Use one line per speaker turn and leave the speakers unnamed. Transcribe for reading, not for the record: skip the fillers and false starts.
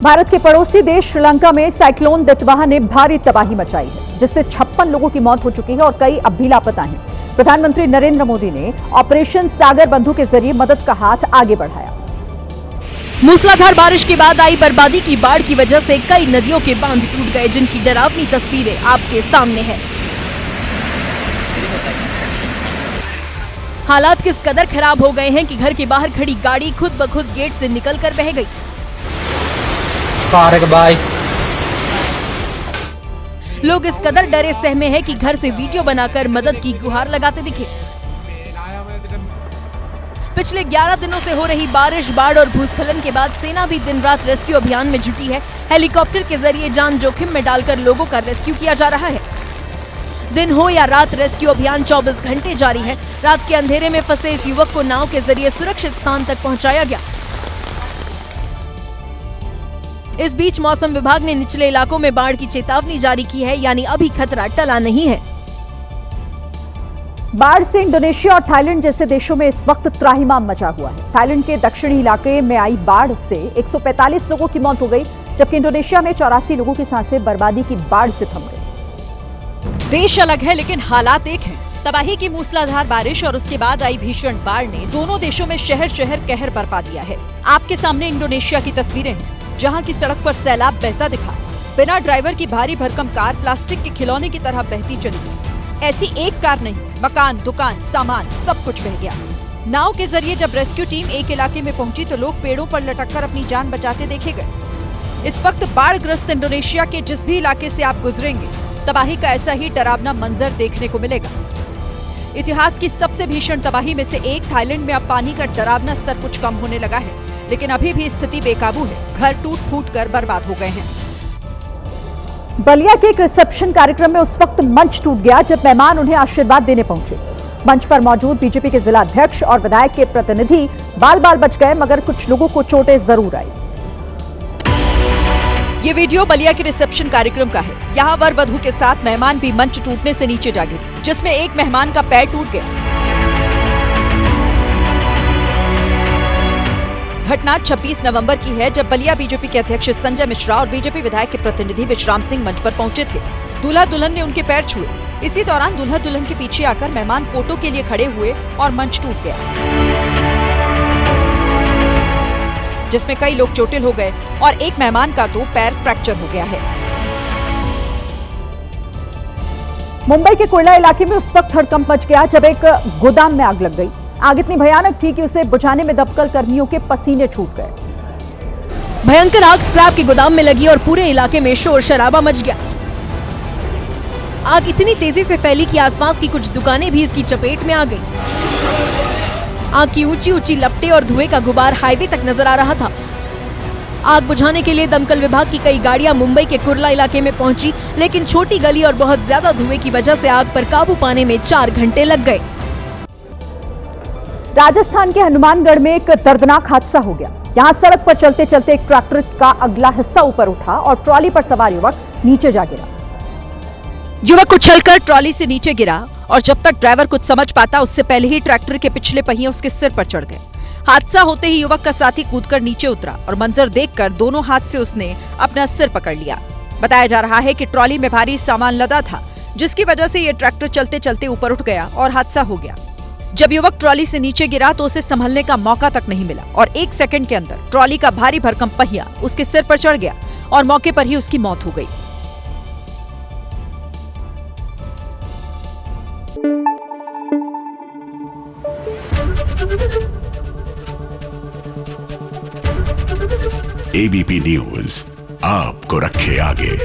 भारत के पड़ोसी देश श्रीलंका में साइक्लोन दितवाह ने भारी तबाही मचाई है, जिससे 56 लोगों की मौत हो चुकी है और कई अब भी लापता हैं। प्रधानमंत्री नरेंद्र मोदी ने ऑपरेशन सागर बंधु के जरिए मदद का हाथ आगे बढ़ाया।
मूसलाधार बारिश के बाद आई बर्बादी की बाढ़ की वजह से कई नदियों के बांध टूट गए, जिनकी डरावनी तस्वीरें आपके सामने है। हालात किस कदर खराब हो गए हैं कि घर के बाहर खड़ी गाड़ी खुद ब खुद गेट से निकलकर बह गई। लोग इस कदर डरे सहमे हैं कि घर से वीडियो बनाकर मदद की गुहार लगाते दिखे। पिछले 11 दिनों से हो रही बारिश, बाढ़ और भूस्खलन के बाद सेना भी दिन रात रेस्क्यू अभियान में जुटी है। हेलीकॉप्टर के जरिए जान जोखिम में डालकर लोगों का रेस्क्यू किया जा रहा है। दिन हो या रात, रेस्क्यू अभियान 24 घंटे जारी है। रात के अंधेरे में फंसे इस युवक को नाव के जरिए सुरक्षित स्थान तक पहुंचाया गया। इस बीच मौसम विभाग ने निचले इलाकों में बाढ़ की चेतावनी जारी की है, यानी अभी खतरा टला नहीं है।
बाढ़ से इंडोनेशिया और थाईलैंड जैसे देशों में इस वक्त त्राहिमाम मचा हुआ है। थाईलैंड के दक्षिणी इलाके में आई बाढ़ से 145 लोगों की मौत हो गई, जबकि इंडोनेशिया में 84 लोगों की सांसें बर्बादी की बाढ़ से थम गई।
देश अलग है लेकिन हालात एक हैं। तबाही की मूसलाधार बारिश और उसके बाद आई भीषण बाढ़ ने दोनों देशों में शहर शहर कहर बरपा दिया है। आपके सामने इंडोनेशिया की तस्वीरें हैं, जहां की सड़क पर सैलाब बहता दिखा। बिना ड्राइवर की भारी भरकम कार प्लास्टिक के खिलौने की तरह बहती चली गई। ऐसी एक कार नहीं, मकान, दुकान, सामान सब कुछ बह गया। नाव के जरिए जब रेस्क्यू टीम एक इलाके में पहुंची तो लोग पेड़ों पर लटककर अपनी जान बचाते देखे गए। इस वक्त बाढ़ग्रस्त इंडोनेशिया के जिस भी इलाके से आप गुजरेंगे, तबाही का ऐसा ही डरावना मंजर देखने को मिलेगा। इतिहास की सबसे भीषण तबाही में से एक थाईलैंड में अब पानी का डरावना स्तर कुछ कम होने लगा है, लेकिन अभी भी स्थिति बेकाबू है। घर टूट फूट कर बर्बाद हो गए हैं।
बलिया के एक रिसेप्शन कार्यक्रम में उस वक्त मंच टूट गया जब मेहमान उन्हें आशीर्वाद देने पहुंचे। मंच पर मौजूद बीजेपी के जिला अध्यक्ष और विधायक के प्रतिनिधि बाल बाल बच गए, मगर कुछ लोगों को चोटें जरूर आई।
ये वीडियो बलिया के रिसेप्शन कार्यक्रम का है। यहाँ वर वधू के साथ मेहमान भी मंच टूटने से नीचे जा गिरी, जिसमें एक मेहमान का पैर टूट गया। घटना 26 नवंबर की है, जब बलिया बीजेपी के अध्यक्ष संजय मिश्रा और बीजेपी विधायक के प्रतिनिधि विश्राम सिंह मंच पर पहुंचे थे। दूल्हा दुल्हन ने उनके पैर छुए। इसी दौरान दूल्हा दुल्हन के पीछे आकर मेहमान फोटो के लिए खड़े हुए और मंच टूट गया, जिसमें कई लोग चोटिल हो गए और एक मेहमान का तो पैर फ्रैक्चर हो गया है।
मुंबई के कुर्ला इलाके में उस वक्त हड़कंप मच गया जब एक गोदाम में आग लग गई। आग इतनी भयानक थी कि उसे बुझाने में दमकल कर्मियों के पसीने छूट गए।
भयंकर आग स्क्रैप के गोदाम में लगी और पूरे इलाके में शोर शराबा मच गया। आग इतनी तेजी से फैली कि आसपास की कुछ दुकानें भी इसकी चपेट में आ गईं। आग की ऊंची ऊंची लपटें और धुएं का गुबार हाईवे तक नजर आ रहा था। आग बुझाने के लिए दमकल विभाग की कई गाड़ियां मुंबई के कुर्ला इलाके में पहुंची, लेकिन छोटी गली और बहुत ज्यादा धुएं की वजह से आग पर काबू पाने में 4 घंटे लग गए।
राजस्थान के हनुमानगढ़ में एक दर्दनाक हादसा हो गया। यहां सड़क पर चलते चलते एक ट्रैक्टर का अगला हिस्सा ऊपर उठा और ट्रॉली पर सवार युवक नीचे जा गिरा।
युवक उछलकर ट्रॉली से नीचे गिरा और जब तक ड्राइवर कुछ समझ पाता, उससे पहले ही ट्रैक्टर के पिछले पहिए उसके सिर पर चढ़ गए। हादसा होते ही युवक का साथी कूदकर नीचे उतरा और मंजर देखकर दोनों हाथ से उसने अपना सिर पकड़ लिया। बताया जा रहा है कि ट्रॉली में भारी सामान लदा था, जिसकी वजह से ये ट्रैक्टर चलते चलते ऊपर उठ गया और हादसा हो गया। जब युवक ट्रॉली से नीचे गिरा तो उसे संभलने का मौका तक नहीं मिला और 1 सेकंड के अंदर ट्रॉली का भारी भरकम पहिया उसके सिर पर चढ़ गया और मौके पर ही उसकी मौत हो गई।
एबीपी न्यूज आपको रखे आगे।